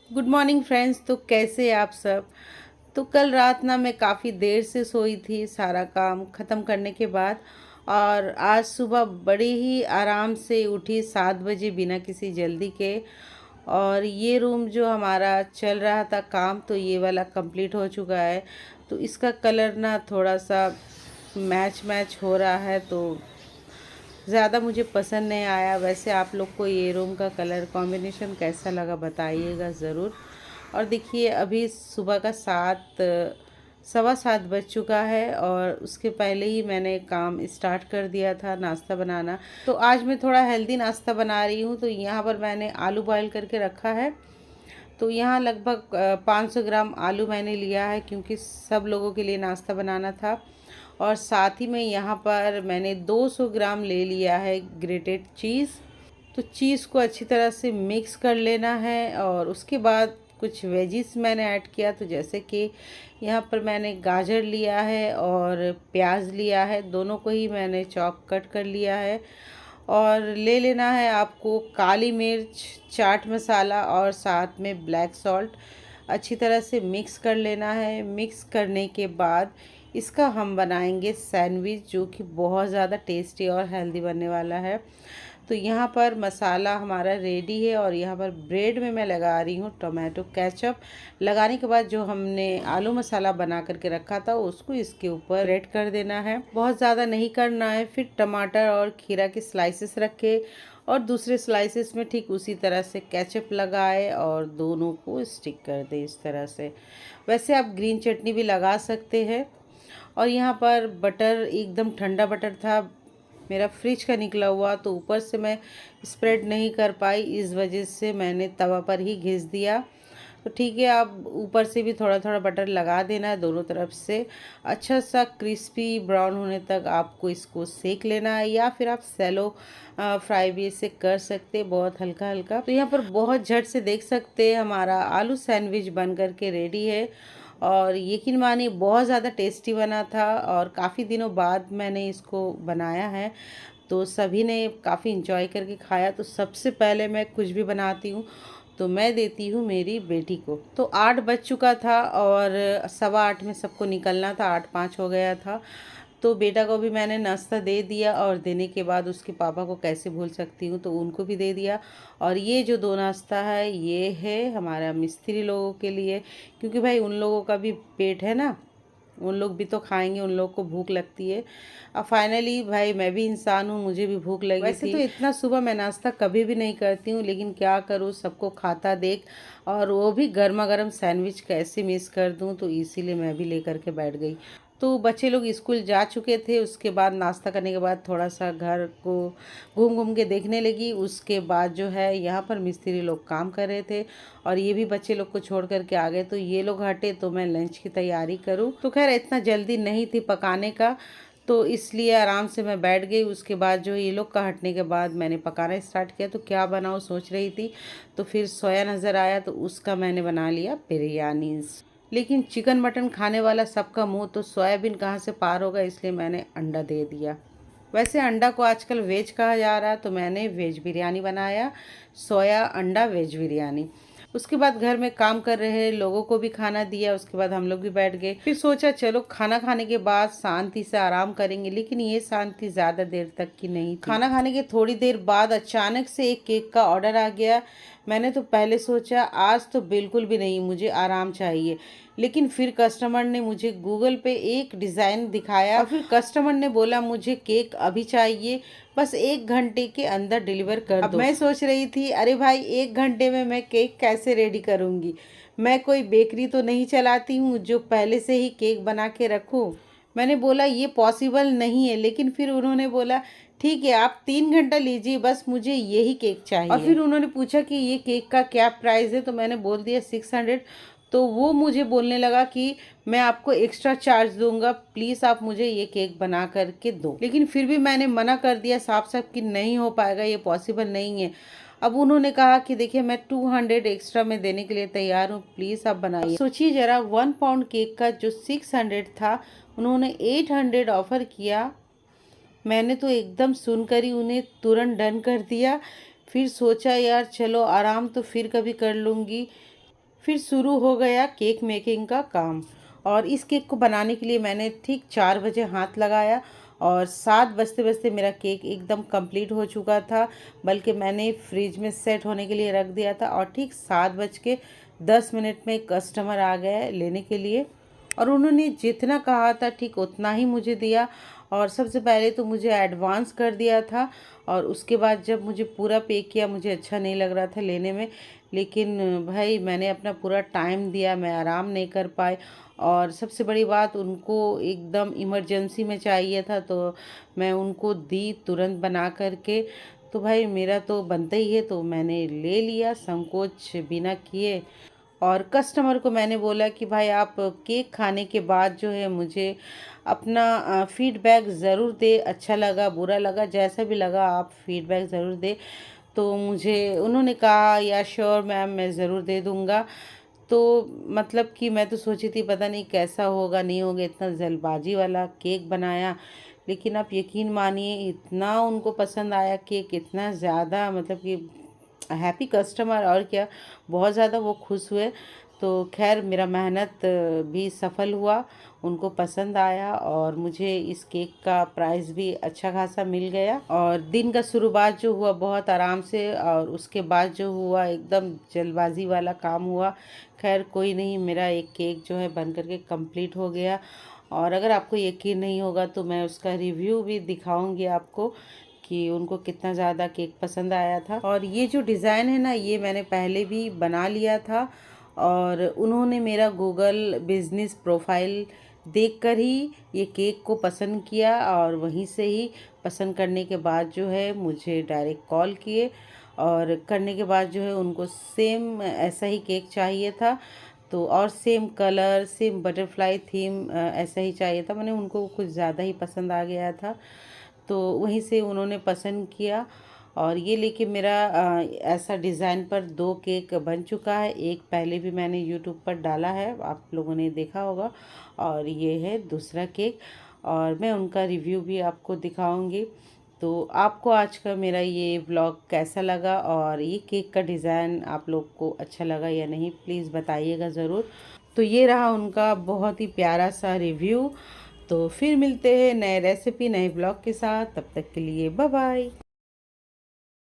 Good morning friends. तो कैसे आप सब। तो कल रात ना मैं काफ़ी देर से सोई थी सारा काम ख़त्म करने के बाद। और आज सुबह बड़े ही आराम से उठी 7 बजे बिना किसी जल्दी के। और ये रूम जो हमारा चल रहा था काम, तो ये वाला कंप्लीट हो चुका है। तो इसका कलर ना थोड़ा सा मैच मैच हो रहा है, तो ज़्यादा मुझे पसंद नहीं आया। वैसे आप लोग को ये रूम का कलर कॉम्बिनेशन कैसा लगा बताइएगा ज़रूर। और देखिए अभी सुबह का 7 सवा 7 बज चुका है और उसके पहले ही मैंने काम स्टार्ट कर दिया था नाश्ता बनाना। तो आज मैं थोड़ा हेल्दी नाश्ता बना रही हूँ। तो यहाँ पर मैंने आलू बॉयल करके रखा है। तो यहाँ लगभग 500 ग्राम आलू मैंने लिया है, क्योंकि सब लोगों के लिए नाश्ता बनाना था। और साथ ही में यहाँ पर मैंने 200 ग्राम ले लिया है ग्रेटेड चीज़। तो चीज़ को अच्छी तरह से मिक्स कर लेना है। और उसके बाद कुछ वेजिस मैंने ऐड किया, तो जैसे कि यहाँ पर मैंने गाजर लिया है और प्याज लिया है, दोनों को ही मैंने चॉप कट कर लिया है। और ले लेना है आपको काली मिर्च, चाट मसाला और साथ में ब्लैक सॉल्ट। अच्छी तरह से मिक्स कर लेना है। मिक्स करने के बाद इसका हम बनाएंगे सैंडविच, जो कि बहुत ज़्यादा टेस्टी और हेल्दी बनने वाला है। तो यहाँ पर मसाला हमारा रेडी है और यहाँ पर ब्रेड में मैं लगा रही हूँ टोमेटो केचप। लगाने के बाद जो हमने आलू मसाला बना करके रखा था उसको इसके ऊपर ऐड कर देना है। बहुत ज़्यादा नहीं करना है। फिर टमाटर और खीरा के स्लाइसेस रखे और दूसरे स्लाइसेस में ठीक उसी तरह से केचप लगाए और दोनों को स्टिक कर दे इस तरह से। वैसे आप ग्रीन चटनी भी लगा सकते हैं। और यहाँ पर बटर एकदम ठंडा बटर था, मेरा फ्रिज का निकला हुआ, तो ऊपर से मैं स्प्रेड नहीं कर पाई, इस वजह से मैंने तवा पर ही घिस दिया। तो ठीक है, आप ऊपर से भी थोड़ा थोड़ा बटर लगा देना है दोनों तरफ से। अच्छा सा क्रिस्पी ब्राउन होने तक आपको इसको सेक लेना है, या फिर आप सैलो फ्राई भी इसे कर सकते हैं, बहुत हल्का हल्का। तो यहाँ पर बहुत झट से देख सकते हैं हमारा आलू सैंडविच बन करके रेडी है। और यकीन मानिए बहुत ज़्यादा टेस्टी बना था और काफ़ी दिनों बाद मैंने इसको बनाया है। तो सभी ने काफ़ी इंजॉय करके खाया। तो सबसे पहले मैं कुछ भी बनाती हूँ तो मैं देती हूँ मेरी बेटी को। तो 8 बज चुका था और 7:15 में सबको निकलना था, 8:05 हो गया था। तो बेटा को भी मैंने नाश्ता दे दिया और देने के बाद उसके पापा को कैसे भूल सकती हूँ, तो उनको भी दे दिया। और ये जो 2 नाश्ता है ये है हमारा मिस्त्री लोगों के लिए, क्योंकि भाई उन लोगों का भी पेट है ना, उन लोग भी तो खाएंगे, उन लोग को भूख लगती है। अब फाइनली भाई मैं भी इंसान हूँ, मुझे भी भूख लगी वैसे थी। तो इतना सुबह मैं नाश्ता कभी भी नहीं करती हूँ, लेकिन क्या करूँ, सबको खाता देख और वो भी गर्मा गर्म सैंडविच कैसे मिस कर दूँ, तो इसीलिए मैं भी लेकर के बैठ गई। तो बच्चे लोग स्कूल जा चुके थे। उसके बाद नाश्ता करने के बाद थोड़ा सा घर को घूम घूम के देखने लगी। उसके बाद जो है यहाँ पर मिस्त्री लोग काम कर रहे थे और ये भी बच्चे लोग को छोड़ करके आ गए। तो ये लोग हटे तो मैं लंच की तैयारी करूँ। तो खैर इतना जल्दी नहीं थी पकाने का, तो इसलिए आराम से मैं बैठ गई। उसके बाद जो ये लोग का हटने के बाद मैंने पकाना स्टार्ट किया। तो क्या बनाऊँ सोच रही थी, तो फिर सोया नज़र आया, तो उसका मैंने बना लिया बिरयानी। लेकिन चिकन मटन खाने वाला सबका मुंह, तो सोयाबीन कहाँ से पार होगा, इसलिए मैंने अंडा दे दिया। वैसे अंडा को आजकल वेज कहा जा रहा है, तो मैंने वेज बिरयानी बनाया, सोया अंडा वेज बिरयानी। उसके बाद घर में काम कर रहे लोगों को भी खाना दिया। उसके बाद हम लोग भी बैठ गए। फिर सोचा चलो खाना खाने के बाद शांति से आराम करेंगे, लेकिन ये शांति ज़्यादा देर तक की नहीं थी। खाना खाने के थोड़ी देर बाद अचानक से एक केक का ऑर्डर आ गया। मैंने तो पहले सोचा आज तो बिल्कुल भी नहीं, मुझे आराम चाहिए। लेकिन फिर कस्टमर ने मुझे गूगल पे एक डिज़ाइन दिखाया और फिर कस्टमर ने बोला मुझे केक अभी चाहिए, बस 1 घंटे के अंदर डिलीवर कर दो। अब मैं सोच रही थी अरे भाई 1 घंटे में मैं केक कैसे रेडी करूँगी, मैं कोई बेकरी तो नहीं चलाती हूँ जो पहले से ही केक बना के रखूँ। मैंने बोला ये पॉसिबल नहीं है, लेकिन फिर उन्होंने बोला ठीक है आप 3 घंटा लीजिए, बस मुझे यही केक चाहिए। और फिर उन्होंने पूछा कि ये केक का क्या प्राइस है, तो मैंने बोल दिया 600। तो वो मुझे बोलने लगा कि मैं आपको एक्स्ट्रा चार्ज दूंगा, प्लीज़ आप मुझे ये केक बना करके दो। लेकिन फिर भी मैंने मना कर दिया साफ साफ कि नहीं हो पाएगा, ये पॉसिबल नहीं है। अब उन्होंने कहा कि देखिए मैं 200 एक्स्ट्रा में देने के लिए तैयार हूँ, प्लीज़ आप बनाइए। सोचिए ज़रा 1 पाउंड केक का जो 600 था, उन्होंने 800 ऑफ़र किया। मैंने तो एकदम सुनकर ही उन्हें तुरंत डन कर दिया। फिर सोचा यार चलो आराम तो फिर कभी कर लूँगी, फिर शुरू हो गया केक मेकिंग का काम। और इस केक को बनाने के लिए मैंने ठीक 4 बजे हाथ लगाया और 7 बजते बजते मेरा केक एकदम कंप्लीट हो चुका था। बल्कि मैंने फ्रिज में सेट होने के लिए रख दिया था और ठीक 7 बज के 10 मिनट में कस्टमर आ गए लेने के लिए। और उन्होंने जितना कहा था ठीक उतना ही मुझे दिया। और सबसे पहले तो मुझे एडवांस कर दिया था और उसके बाद जब मुझे पूरा पे किया, मुझे अच्छा नहीं लग रहा था लेने में। लेकिन भाई मैंने अपना पूरा टाइम दिया, मैं आराम नहीं कर पाई। और सबसे बड़ी बात, उनको एकदम इमरजेंसी में चाहिए था तो मैं उनको दी तुरंत बना करके। तो भाई मेरा तो बनता ही है तो मैंने ले लिया संकोच बिना किए। और कस्टमर को मैंने बोला कि भाई आप केक खाने के बाद जो है मुझे अपना फीडबैक ज़रूर दे, अच्छा लगा बुरा लगा जैसा भी लगा आप फीडबैक ज़रूर दे। तो मुझे उन्होंने कहा या श्योर मैम, मैं ज़रूर दे दूँगा। तो मतलब कि मैं तो सोची थी पता नहीं कैसा होगा नहीं होगा, इतना जल्दबाजी वाला केक बनाया। लेकिन आप यकीन मानिए इतना उनको पसंद आया केक, इतना ज़्यादा मतलब कि हैप्पी कस्टमर और क्या, बहुत ज़्यादा वो खुश हुए। तो खैर मेरा मेहनत भी सफल हुआ, उनको पसंद आया और मुझे इस केक का प्राइस भी अच्छा खासा मिल गया। और दिन का शुरुआत जो हुआ बहुत आराम से और उसके बाद जो हुआ एकदम जल्दबाजी वाला काम हुआ। खैर कोई नहीं, मेरा एक केक जो है बन करके कंप्लीट हो गया। और अगर आपको यकीन नहीं होगा तो मैं उसका रिव्यू भी दिखाऊंगी आपको कि उनको कितना ज़्यादा केक पसंद आया था। और ये जो डिज़ाइन है ना, ये मैंने पहले भी बना लिया था और उन्होंने मेरा गूगल बिजनेस प्रोफाइल देखकर ही ये केक को पसंद किया और वहीं से ही पसंद करने के बाद जो है मुझे डायरेक्ट कॉल किए। और करने के बाद जो है उनको सेम ऐसा ही केक चाहिए था। तो और same colour same butterfly theme ऐसा ही चाहिए था, मैंने उनको कुछ ज़्यादा ही पसंद आ गया था। तो वहीं से उन्होंने पसंद किया और ये लेके मेरा ऐसा डिज़ाइन पर 2 केक बन चुका है। एक पहले भी मैंने यूट्यूब पर डाला है, आप लोगों ने देखा होगा। और ये है दूसरा केक और मैं उनका रिव्यू भी आपको दिखाऊंगी। तो आपको आज का मेरा ये व्लॉग कैसा लगा और ये केक का डिज़ाइन आप लोग को अच्छा लगा या नहीं, प्लीज़ बताइएगा ज़रूर। तो ये रहा उनका बहुत ही प्यारा सा रिव्यू। तो फिर मिलते हैं नए रेसिपी नए ब्लॉग के साथ, तब तक के लिए बाय बाय।